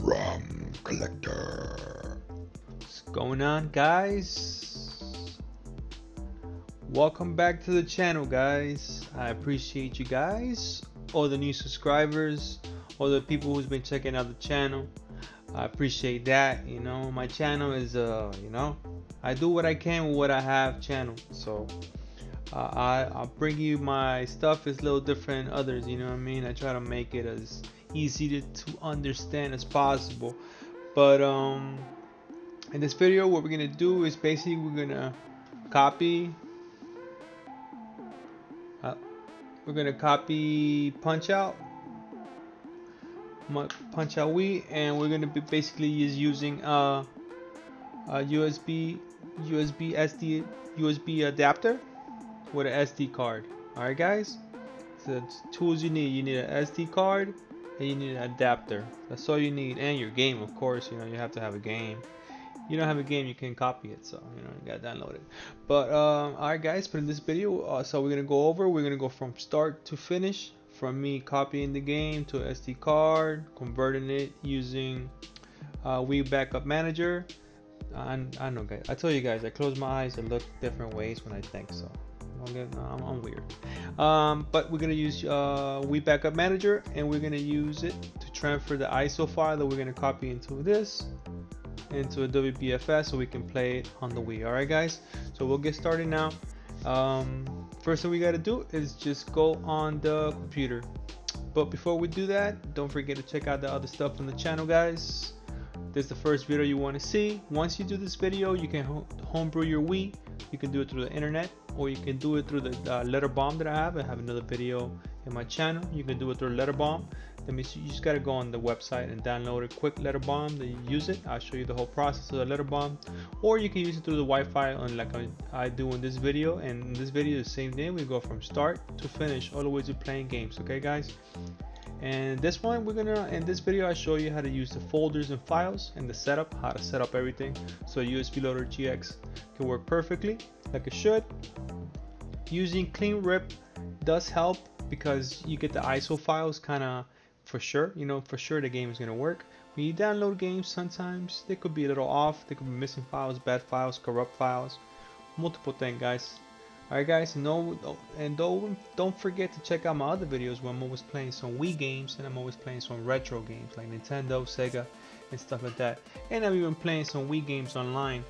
ROM collector. What's going on, guys? Welcome back to the channel, guys. I appreciate you guys, all the new subscribers, all the people who's been checking out the channel. I appreciate that. You know, my channel is I do what I can with what I have channel. So I'll bring you my stuff is a little different than others, you know what I mean? I try to make it as easy to understand as possible. But in this video, what we're gonna do is basically we're gonna copy punch out Wii, and we're gonna be basically using a USB adapter with an SD card. Alright, guys, so the tools you need an SD card and you need an adapter. That's all you need, and your game, of course. You know, you have to have a game. You don't have a game, you can copy it, so you know, you gotta download it. But alright, guys, but in this video, so we're gonna go from start to finish, from me copying the game to an SD card, converting it using Wii Backup Manager. I know, guys, I tell you guys, I close my eyes and look different ways when I think, so I'm weird. But we're gonna use Wii Backup Manager, and we're gonna use it to transfer the ISO file that we're gonna copy into a WBFS so we can play it on the Wii. Alright, guys, so we'll get started now. First thing we got to do is just go on the computer, but before we do that, don't forget to check out the other stuff on the channel, guys. This is the first video you want to see. Once you do this video, you can homebrew your Wii. You can do it through the internet, or you can do it through the letter bomb that I have another video in my channel. You can do it through letter bomb. That means you just got to go on the website and download a quick letter bomb. Then you use it. I'll show you the whole process of the letter bomb, or you can use it through the Wi-Fi, like I do in this video. And in this video, the same thing. We go from start to finish, all the way to playing games. Okay, guys. And this one, in this video, I show you how to use the folders and files and the setup, how to set up everything so USB Loader GX can work perfectly like it should. Using CleanRip does help because you get the ISO files kind of for sure. You know, for sure the game is going to work. When you download games, sometimes they could be a little off. They could be missing files, bad files, corrupt files, multiple things, guys. Alright, guys, don't forget to check out my other videos where I'm always playing some Wii games, and I'm always playing some retro games like Nintendo, Sega, and stuff like that. And I'm even playing some Wii games online.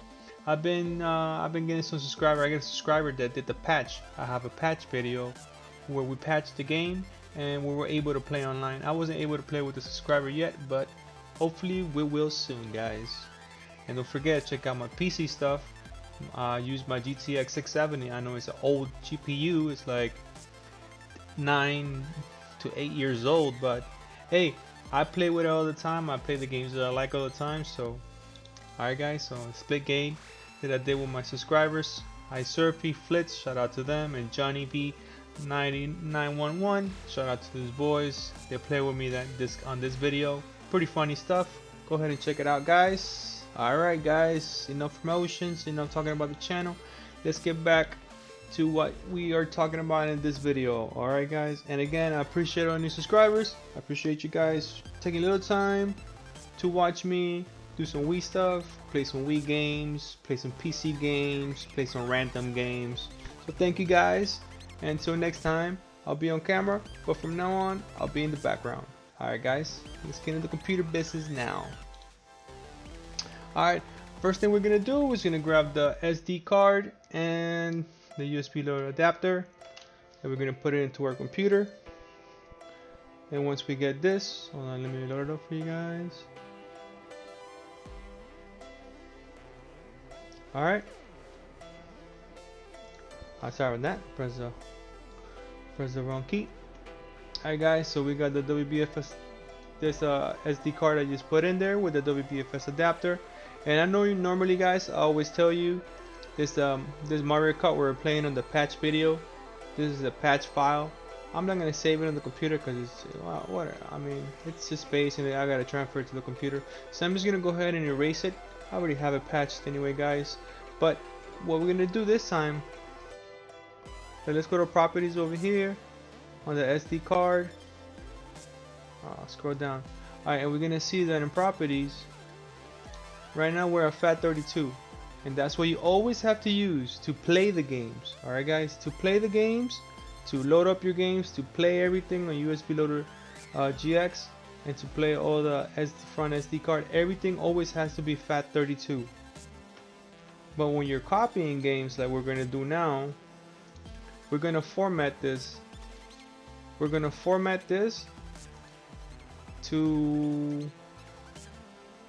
I've been getting some subscribers. I got a subscriber that did the patch. I have a patch video where we patched the game and we were able to play online. I wasn't able to play with the subscriber yet, but hopefully we will soon, guys. And don't forget to check out my PC stuff. Use my GTX 670. I know it's an old GPU. It's like 9 to 8 years old, but hey, I play with it all the time. I play the games that I like all the time. So alright, guys, so a split game that I did with my subscribers. iSurfy, Flitz, shout out to them, and Johnny B 9911, shout out to these boys. They play with me on this video. Pretty funny stuff. Go ahead and check it out, guys. Alright, guys, enough promotions, enough talking about the channel. Let's get back to what we are talking about in this video. Alright, guys, and again, I appreciate all new subscribers. I appreciate you guys taking a little time to watch me do some Wii stuff, play some Wii games, play some PC games, play some random games. So thank you, guys, and until next time, I'll be on camera, but from now on, I'll be in the background. Alright, guys, let's get into the computer business now. Alright, first thing we're gonna do is gonna grab the SD card and the USB loader adapter, and we're gonna put it into our computer. And once we get this, hold on, let me load it up for you guys. Alright, sorry about that, press the wrong key. Alright, guys, so we got the WBFS, this SD card I just put in there with the WBFS adapter. And I know you normally, guys, I always tell you this Mario Kart we're playing on the patch video. This is a patch file. I'm not gonna save it on the computer because it's I mean, it's just space and I gotta transfer it to the computer. So I'm just gonna go ahead and erase it. I already have it patched anyway, guys. But what we're gonna do this time, so let's go to properties over here on the SD card. Scroll down. Alright, and we're gonna see that in properties. Right now we're at FAT32. And that's what you always have to use to play the games. Alright guys, to play the games, to load up your games, to play everything on USB loader GX, and to play all the front SD card, everything always has to be FAT32. But when you're copying games like we're gonna do now, we're gonna format this. We're gonna format this to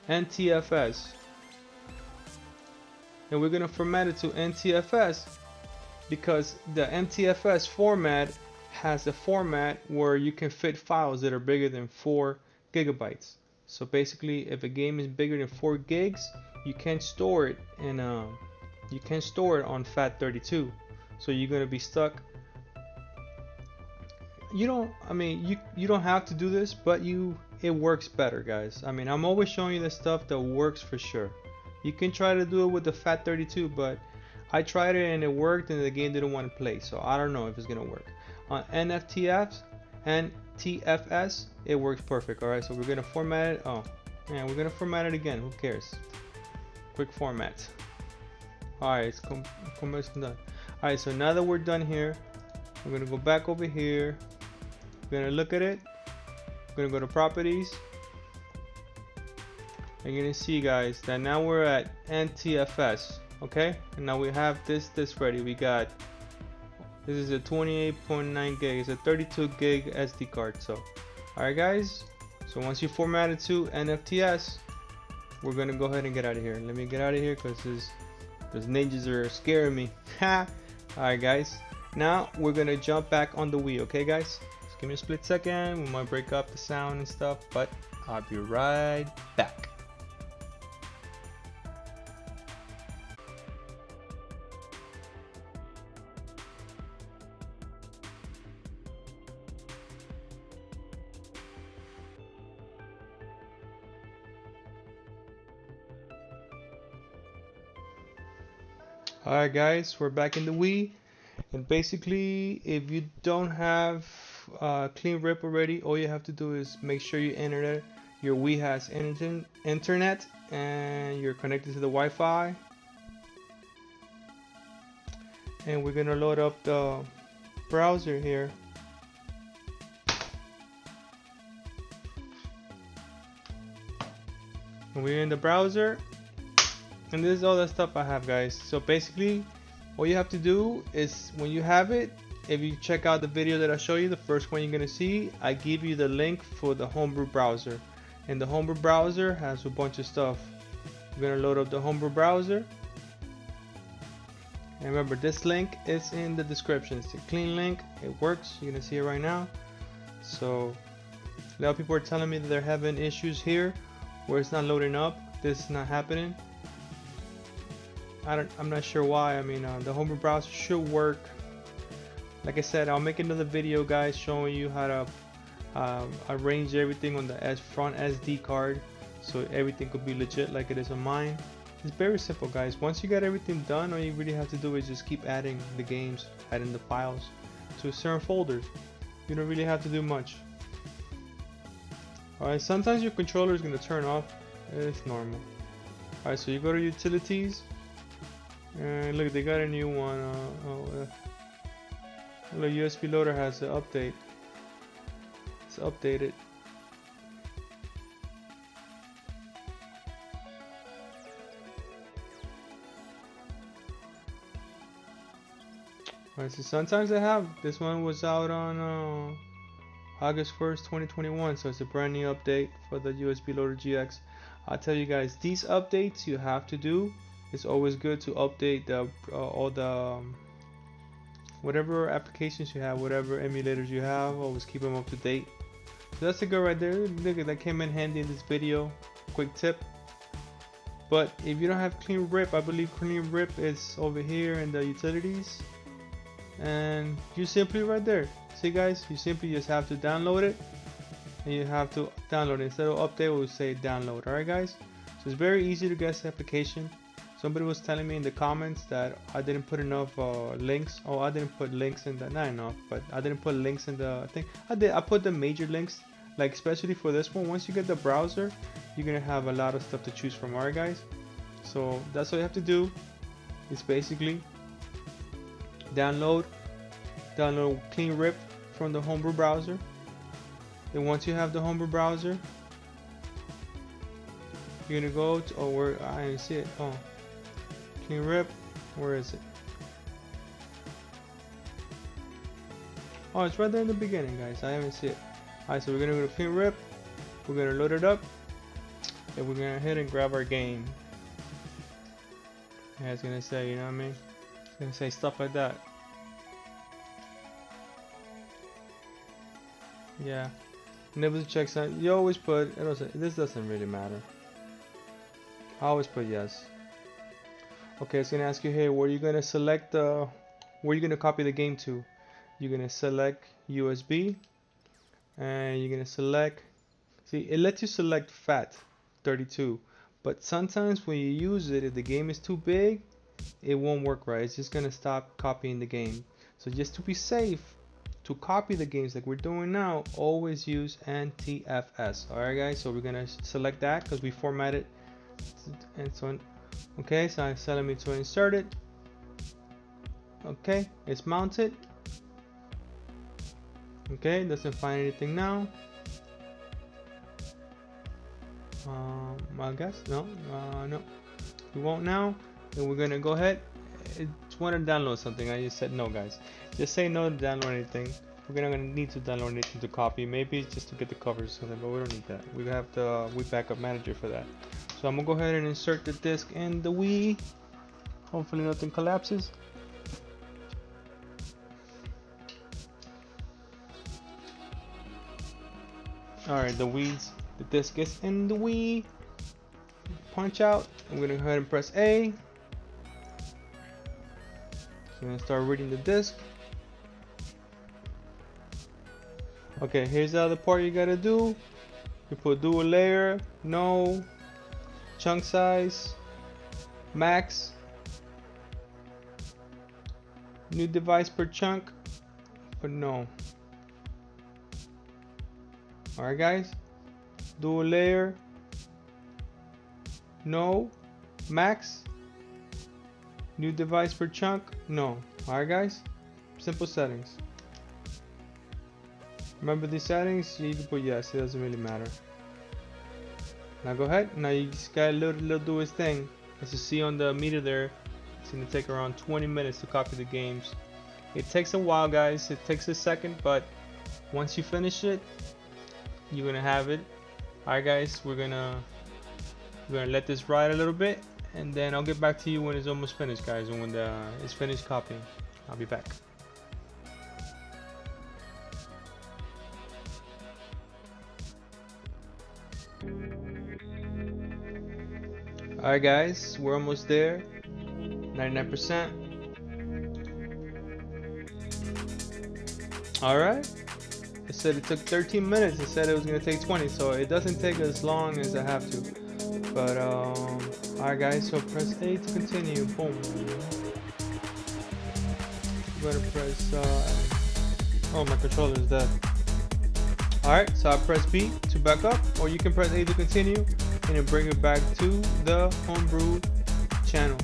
NTFS. And we're gonna format it to NTFS because the NTFS format has a format where you can fit files that are bigger than 4 gigabytes. So basically, if a game is bigger than 4 gigs, you can't store it in on FAT32. So you're gonna be stuck. You don't have to do this, but it works better, guys. I mean, I'm always showing you the stuff that works for sure. You can try to do it with the FAT32, but I tried it and it worked, and the game didn't want to play. So I don't know if it's gonna work. On NTFS, it works perfect. All right, so we're gonna format it. Oh, man, we're gonna format it again. Who cares? Quick format. All right, it's done. All right, so now that we're done here, we're gonna go back over here. We're gonna look at it. We're gonna go to properties. And you're gonna see, guys, that now we're at NTFS. Okay, and now we have this ready. We got, this is a 28.9 gig. It's a 32 gig SD card. So, all right, guys. So once you format it to NFTS, we're gonna go ahead and get out of here. Let me get out of here because those ninjas are scaring me. Ha! All right, guys. Now we're gonna jump back on the Wii. Okay, guys. Just give me a split second. We might break up the sound and stuff, but I'll be right back. Alright guys, we're back in the Wii, and basically if you don't have CleanRip already, all you have to do is make sure your Wii has internet and you're connected to the Wi-Fi, and we're gonna load up the browser here. And we're in the browser. And this is all the stuff I have, guys. So basically, all you have to do is, when you have it, if you check out the video that I show you, the first one you're gonna see, I give you the link for the homebrew browser. And the homebrew browser has a bunch of stuff. We're gonna load up the homebrew browser. And remember, this link is in the description. It's a clean link. It works. You're gonna see it right now. So a lot of people are telling me that they're having issues here where it's not loading up. This is not happening. I'm not sure why. I mean, the homebrew browser should work. Like I said, I'll make another video, guys, showing you how to arrange everything on the front SD card, so everything could be legit like it is on mine. It's very simple, guys. Once you got everything done, all you really have to do is just keep adding the games, adding the files to certain folders. You don't really have to do much. Alright, sometimes your controller is going to turn off. It's normal. Alright, so you go to utilities. And look, they got a new one. The USB loader has an update. It's updated. Alright, so sometimes they have. This one was out on August 1st, 2021. So it's a brand new update for the USB loader GX. I'll tell you guys, these updates you have to do. It's always good to update all the whatever applications you have, whatever emulators you have. Always keep them up to date. So that's a good right there. Look at that, came in handy in this video. Quick tip. But if you don't have CleanRip, I believe CleanRip is over here in the utilities, and you simply right there. See, guys, you simply just have to download it, and you have to download it instead of update. We'll say download. All right, guys. So it's very easy to get this application. Somebody was telling me in the comments that I didn't put enough links. Oh, I didn't put links in the, not enough, but I didn't put links in the thing. I did. I put the major links. like especially for this one, once you get the browser, you're gonna have a lot of stuff to choose from. Alright guys, so that's all you have to do is basically download CleanRip from the homebrew browser. And once you have the homebrew browser, you're gonna go to, oh, where I didn't see it. Oh, CleanRip, where is it? Oh, it's right there in the beginning, guys. I haven't seen it. Alright, so we're gonna go to CleanRip. We're gonna load it up, and we're gonna hit and grab our game. Yeah, it's gonna say, you know what I mean? It's gonna say stuff like that. Yeah. Nibbles checksum. You always put. This doesn't really matter. I always put yes. Okay, it's gonna ask you here. Where you gonna select the? Where you gonna copy the game to? You're gonna select USB, and you're gonna select. See, it lets you select FAT32, but sometimes when you use it, if the game is too big, it won't work right. It's just gonna stop copying the game. So just to be safe, to copy the games like we're doing now, always use NTFS. Alright guys, so we're gonna select that because we formatted and so on. Okay, so it's telling me to insert it. Okay, it's mounted. Okay, doesn't find anything now. I guess no, no, we won't now. And we're gonna go ahead. It's want to download something. I just said no, guys. Just say no to download anything. We're not gonna need to download anything to copy. Maybe just to get the covers or something, but we don't need that. We have the BackUp manager for that. So I'm gonna go ahead and insert the disk in the Wii. Hopefully nothing collapses. Alright, the disk is in the Wii. Punch out. I'm gonna go ahead and press A. So I'm gonna start reading the disk. Okay, here's the other part you gotta do. You put dual layer, no, chunk size, max, new device per chunk, but no. Alright guys, dual layer, no, max, new device per chunk, no. Alright guys, simple settings. Remember these settings, you can put yes, it doesn't really matter. Now go ahead, now you just gotta let it do its thing. As you see on the meter there, it's gonna take around 20 minutes to copy the games. It takes a while guys, it takes a second, but once you finish it, you're gonna have it. Alright guys, we're gonna let this ride a little bit, and then I'll get back to you when it's almost finished guys, and when it's finished copying. I'll be back. Alright guys, we're almost there. 99%. Alright. It said it took 13 minutes. It said it was gonna take 20, so it doesn't take as long as I have to. But alright guys, so press A to continue. Boom. I'm gonna press oh, my controller is dead. Alright, so I press B to back up, or you can press A to continue, and then bring it back to the homebrew channel.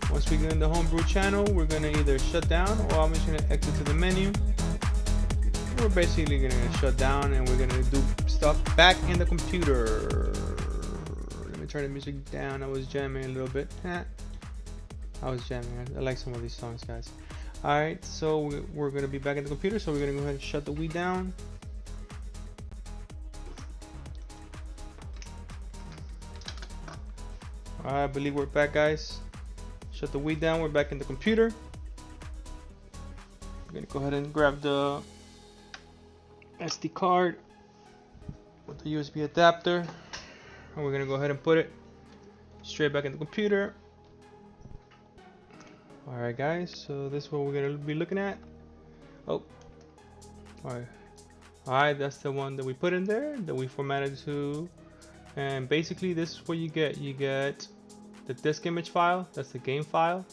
Once we get in the homebrew channel, we're gonna either shut down, or I'm just gonna exit to the menu. We're basically gonna shut down, and we're gonna do stuff back in the computer. Let me turn the music down. I was jamming a little bit. I was jamming. I like some of these songs, guys. Alright, so we're gonna be back in the computer, so we're gonna go ahead and shut the Wii down. I believe we're back guys. Shut the Wii down, we're back in the computer. I'm gonna go ahead and grab the SD card with the USB adapter, and we're gonna go ahead and put it straight back in the computer. Alright guys, so this is what we're gonna be looking at. Oh, alright, that's the one that we put in there, that we formatted to. And basically this is what you get. You get the disk image file, that's the game file.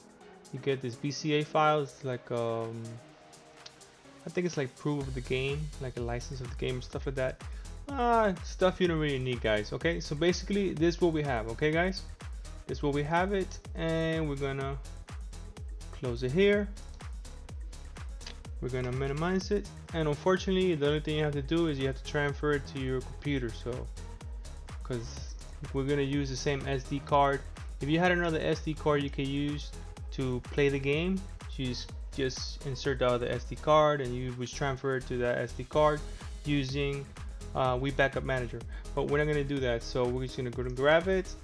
You get this BCA file, it's like I think it's like proof of the game, like a license of the game, stuff like that. Stuff you don't really need, guys. Okay, so basically this is what we have. Okay guys, this is what we have it, and we're gonna close it here. We're gonna minimize it, and unfortunately the only thing you have to do is you have to transfer it to your computer. So because we're gonna use the same SD card. If you had another SD card you could use to play the game, you just insert the other SD card and you would transfer it to that SD card using BackUp Manager. But we're not gonna do that, so we're just gonna go and grab it.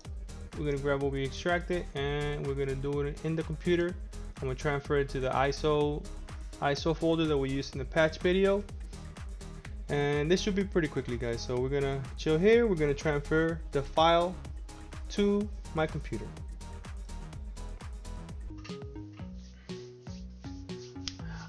We're gonna grab what we extracted and we're gonna do it in the computer. I'm gonna transfer it to the ISO folder that we used in the patch video, and this should be pretty quickly, guys. So we're gonna chill here. We're gonna transfer the file to my computer.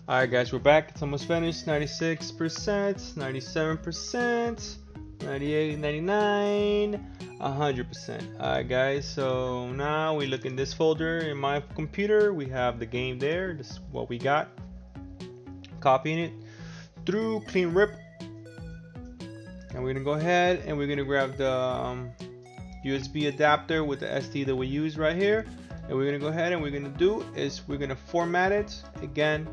Alright guys, we're back. It's almost finished. 96%, 97%, 98, 99, 100%. Alright guys, so now we look in this folder in my computer. We have the game there. This is what we got. Copying it through CleanRip. And we're gonna go ahead and we're gonna grab the USB adapter with the SD that we use right here. And we're gonna go ahead and we're gonna format it again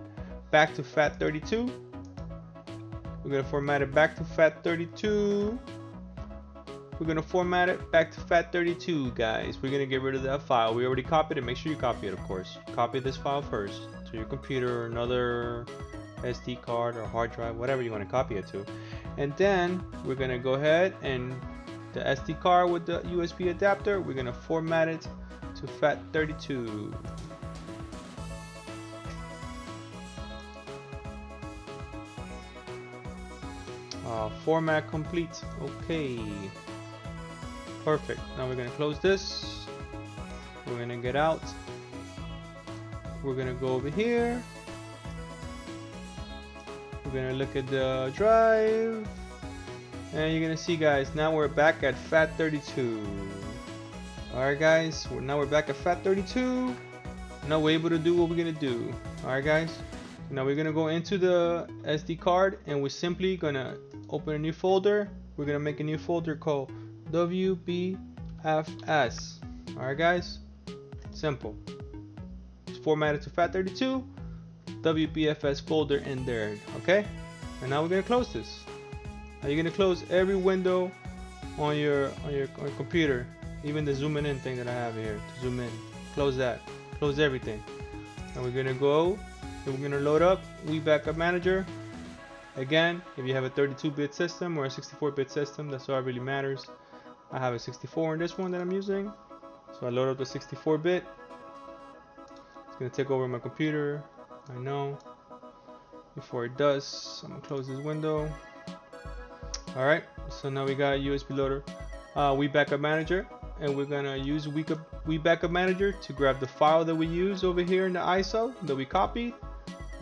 back to FAT32. We're gonna format it back to FAT32. We're gonna format it back to FAT32, guys. We're gonna get rid of that file. We already copied it. Make sure you copy it, of course. Copy this file first to your computer or another SD card or hard drive, whatever you want to copy it to. And then we're gonna go ahead and the SD card with the USB adapter, we're gonna format it to FAT32. Format complete. Okay, perfect. Now we're gonna close this. We're gonna get out. We're gonna go over here. We're gonna look at the drive, and you're gonna see, guys, now we're back at FAT32. Alright guys, now we're back at FAT32. Now we're able to do what we're gonna do. Alright guys, now we're gonna go into the SD card and we're simply gonna open a new folder. We're gonna make a new folder called WBFS. Alright guys, simple. It's formatted to FAT32. WBFS folder in there. Okay, and now we're gonna close this. Now you're gonna close every window on your computer, even the zooming in thing that I have here to zoom in. Close that. Close everything. And we're gonna go and we're gonna load up BackUp Manager. Again, if you have a 32-bit system or a 64-bit system, that's all that really matters. I have a 64 in this one that I'm using, so I load up the 64-bit. It's gonna take over my computer. I know. Before it does, I'm gonna close this window. Alright, so now we got a USB loader, BackUp Manager, and we're gonna use BackUp Manager to grab the file that we use over here in the ISO that we copied,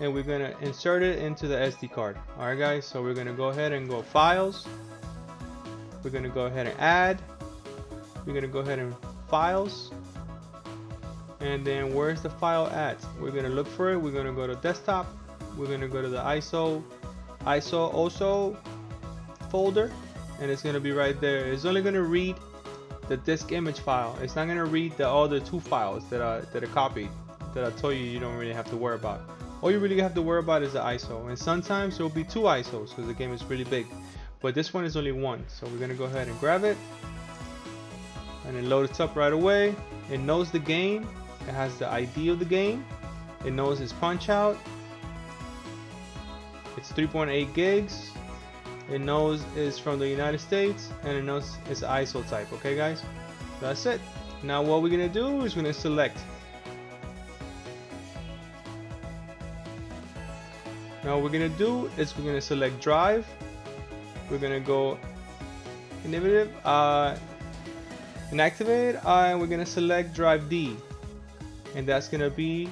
and we're gonna insert it into the SD card. Alright guys, so we're gonna go ahead and go Files. We're gonna go ahead and Add. We're gonna go ahead and Files. And then where's the file at? We're gonna look for it. We're gonna go to Desktop. We're gonna go to the ISO also folder, and it's gonna be right there. It's only gonna read the disk image file. It's not gonna read the other two files that are copied, that I told you don't really have to worry about. All you really have to worry about is the ISO, and sometimes there will be two ISOs because the game is really big, but this one is only one. So we're gonna go ahead and grab it and then load it up right away. It knows the game. It has the ID of the game. It knows its punch out. It's 3.8 gigs. It knows it's from the United States, and it knows it's ISO type. Okay guys, so that's it. Now what we're gonna do is we're gonna select. Now what we're gonna do is we're gonna select drive. We're gonna go inactivate, and we're gonna select drive D, and that's gonna be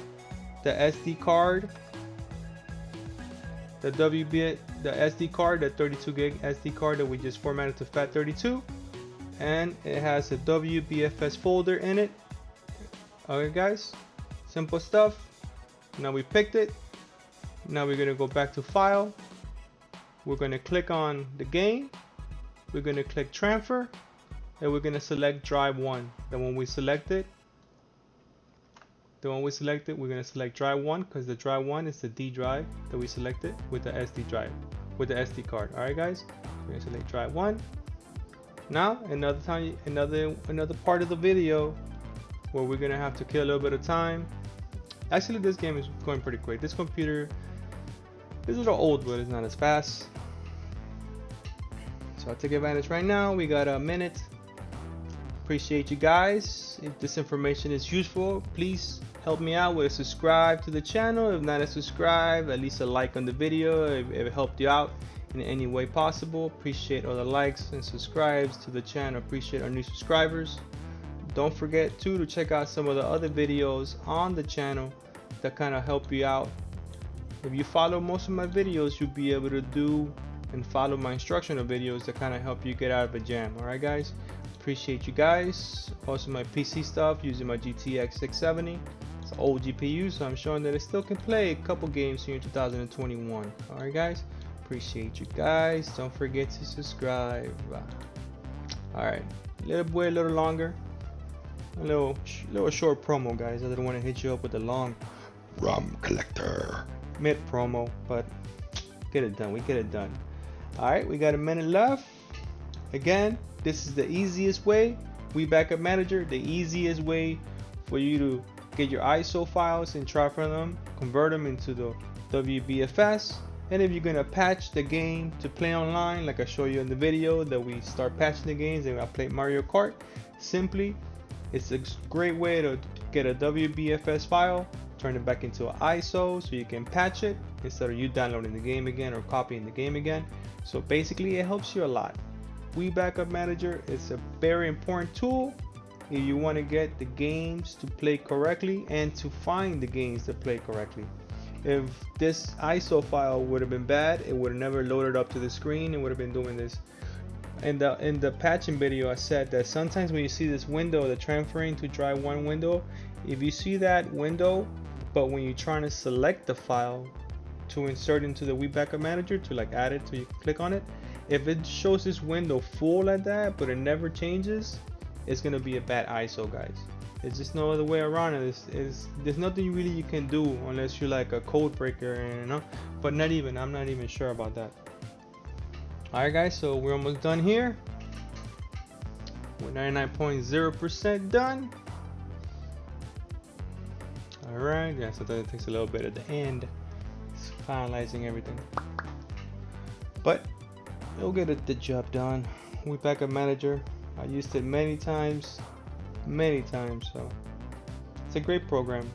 the SD card, the SD card, the 32 gig SD card that we just formatted to FAT32, and it has a WBFS folder in it. Okay guys, simple stuff. Now we picked it. Now we're gonna go back to File. We're gonna click on the game. we're gonna click transfer, and we're gonna select drive 1. Then when we select it, we're gonna select drive 1 because the drive 1 is the D drive that we selected with the SD drive, with the SD card. All right, guys, we're gonna select drive 1. Now another part of the video where we're gonna have to kill a little bit of time. Actually, this game is going pretty quick. This computer is a little old, but it's not as fast. So I'll take advantage right now. We got a minute. Appreciate you guys. If this information is useful, please help me out with a subscribe to the channel. If not a subscribe, at least a like on the video if it helped you out in any way possible. Appreciate all the likes and subscribes to the channel. Appreciate our new subscribers. Don't forget too to check out some of the other videos on the channel that kind of help you out. If you follow most of my videos, you'll be able to do and follow my instructional videos that kind of help you get out of a jam. Alright guys, appreciate you guys. Also my PC stuff using my GTX 670. It's an old GPU, so I'm showing that it still can play a couple games here in 2021. Alright guys, appreciate you guys. Don't forget to subscribe. Alright, a little longer. A little short promo, guys. I didn't want to hit you up with a long Rum collector. mid promo, but get it done. We get it done. Alright, we got a minute left. Again, this is the easiest way. BackUp Manager, the easiest way for you to get your ISO files and transfer them, convert them into the WBFS. And if you're gonna patch the game to play online, like I show you in the video that we start patching the games and I play Mario Kart, simply it's a great way to get a WBFS file, turn it back into an ISO so you can patch it instead of you downloading the game again or copying the game again. So basically it helps you a lot. BackUp Manager is a very important tool if you want to get the games to play correctly and to find the games that play correctly. If this ISO file would have been bad, it would have never loaded up to the screen. It would have been doing this. In the patching video, I said that sometimes when you see this window, the transferring to drive 1 window, if you see that window, but when you're trying to select the file to insert into the BackUp Manager to like add it so you can click on it, if it shows this window full like that but it never changes, it's gonna be a bad ISO, guys. There's just no other way around it. There's nothing really you can do unless you're like a code breaker, you know. But I'm not even sure about that. Alright guys, so we're almost done here. We're 99.0% done. Alright, yeah, so that takes a little bit at the end. It's finalizing everything. But it'll get the job done. BackUp Manager, I used it many times, so it's a great program.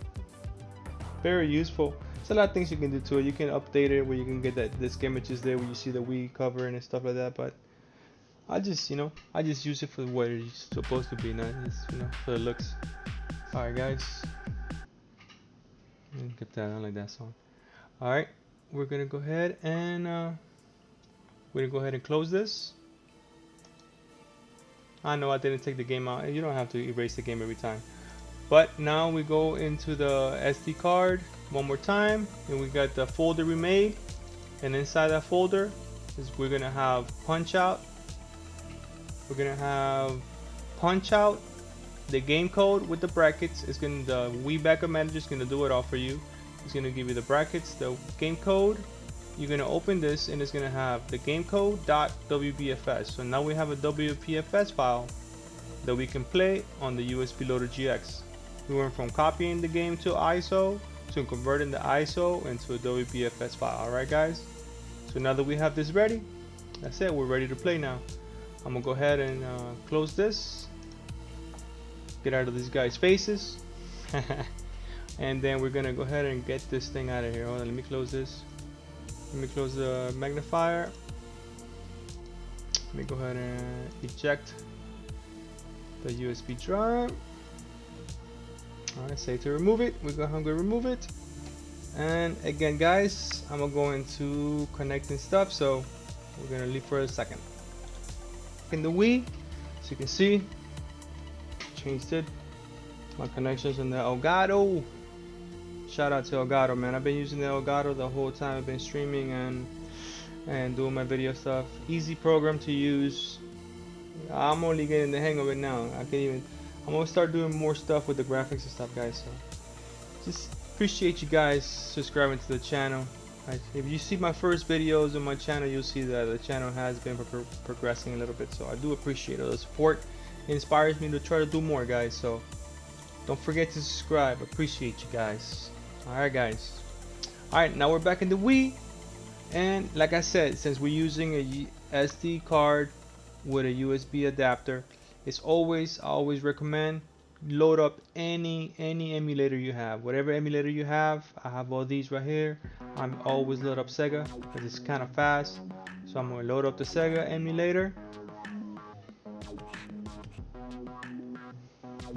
Very useful. There's a lot of things you can do to it. You can update it where you can get that disk images there where you see the Wii cover and stuff like that. But I just use it for what it's supposed to be, not just, for the looks. Alright guys, get that. I like that song. Alright, we're gonna go ahead and close this. I know I didn't take the game out. You don't have to erase the game every time. But now we go into the SD card one more time, and we got the folder we made, and inside that folder we're gonna have punch out. We're gonna have punch out the game code with the brackets. The BackUp Manager is gonna do it all for you. It's gonna give you the brackets, the game code. You're gonna open this and it's gonna have the game code .wbfs. So now we have a WBFS file that we can play on the USB Loader GX. We went from copying the game to ISO to converting the ISO into a WBFS file. Alright guys, so now that we have this ready, that's it, we're ready to play now. I'm gonna go ahead and close this, get out of these guys' faces, and then we're gonna go ahead and get this thing out of here. Hold on, let me close this. Let me close the magnifier. Let me go ahead and eject the USB drive. Alright, say to remove it. We're gonna remove it. And again guys, I'm gonna go into connecting stuff, so we're gonna leave for a second. In the Wii, as you can see, changed it. My connections in the Elgato. Shout out to Elgato, man. I've been using the Elgato the whole time I've been streaming and doing my video stuff. Easy program to use. I'm only getting the hang of it now. I'm gonna start doing more stuff with the graphics and stuff, guys. So just appreciate you guys subscribing to the channel. If you see my first videos on my channel, you'll see that the channel has been progressing a little bit. So I do appreciate all the support. It inspires me to try to do more, guys. So don't forget to subscribe. Appreciate you guys. Alright, guys. Alright, now we're back in the Wii. And like I said, since we're using a SD card with a USB adapter, I always recommend load up any emulator you have. Whatever emulator you have, I have all these right here. I'm always load up Sega because it's kind of fast. So I'm gonna load up the Sega emulator.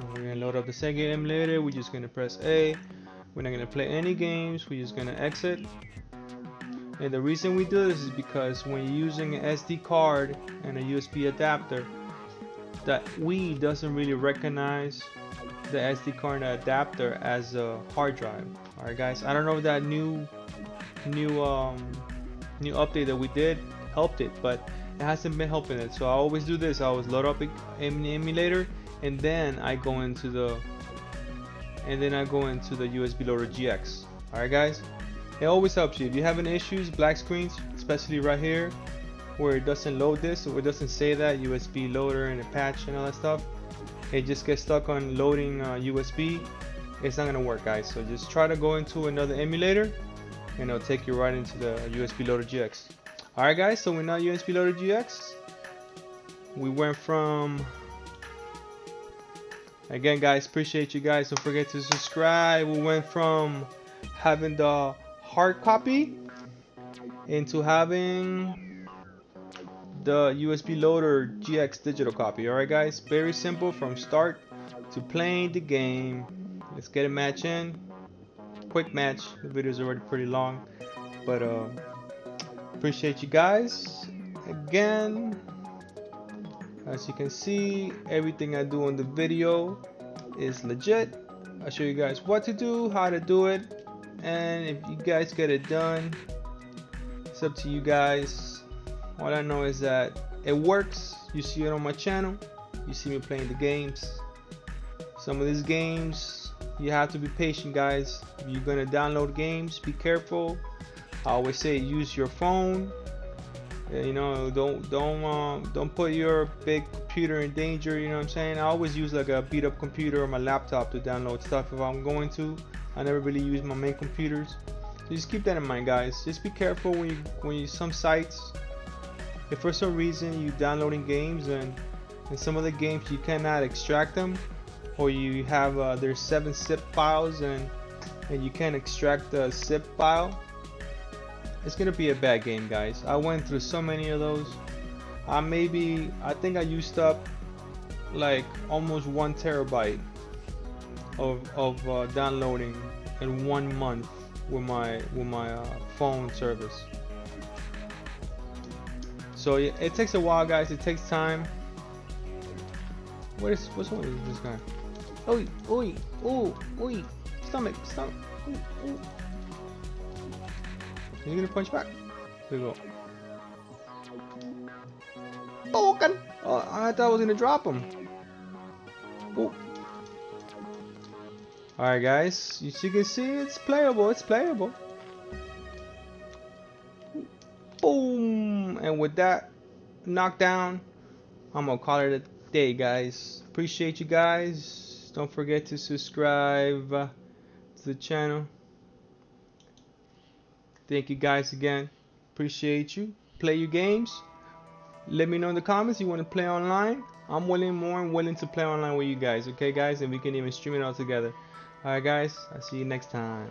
We're gonna load up the Sega emulator. We're just gonna press A. We're not gonna play any games. We're just gonna exit. And the reason we do this is because when you're using an SD card and a USB adapter, that Wii doesn't really recognize the SD card and adapter as a hard drive. Alright, guys, I don't know if that new update that we did helped it, but it hasn't been helping it. So I always do this. I always load up an emulator, and then I go into the USB loader GX. Alright, guys, it always helps you if you have any issues, black screens, especially right here where it doesn't load this, or it doesn't say that USB loader and a patch and all that stuff. It just gets stuck on loading USB. It's not gonna work, guys. So just try to go into another emulator and it'll take you right into the USB loader GX. Alright, guys, so we're now USB loader GX. We went from, again, guys, appreciate you guys, don't forget to subscribe. We went from having the hard copy into having the USB loader GX digital copy. Alright, guys, very simple from start to playing the game. Let's get a match in. Quick match. The video is already pretty long, but appreciate you guys. Again, as you can see, everything I do on the video is legit. I show you guys what to do, how to do it, and if you guys get it done, it's up to you guys. All I know is that it works. You see it on my channel. You see me playing the games. Some of these games, you have to be patient, guys. If you're gonna download games, be careful. I always say use your phone. You know, don't put your big computer in danger. You know what I'm saying? I always use like a beat up computer or my laptop to download stuff if I'm going to. I never really use my main computers. So just keep that in mind, guys. Just be careful when you some sites. If for some reason you're downloading games and some of the games you cannot extract them, or you have there's 7 zip files and you can't extract the zip file, it's gonna be a bad game, guys. I went through so many of those. I think I used up like almost 1 terabyte of downloading in 1 month with my phone service. So it takes a while, guys. It takes time. What's wrong with this guy? Oi, stomach. Ooh. Are you gonna punch back? There we go. Oh, I thought I was gonna drop him. Ooh. Alright, guys. You can see it's playable. Boom! And with that knockdown, I'm gonna call it a day, guys. Appreciate you guys. Don't forget to subscribe to the channel. Thank you guys again. Appreciate you. Play your games. Let me know in the comments you want to play online. I'm more than willing to play online with you guys. Okay, guys, and we can even stream it all together. Alright, guys. I'll see you next time.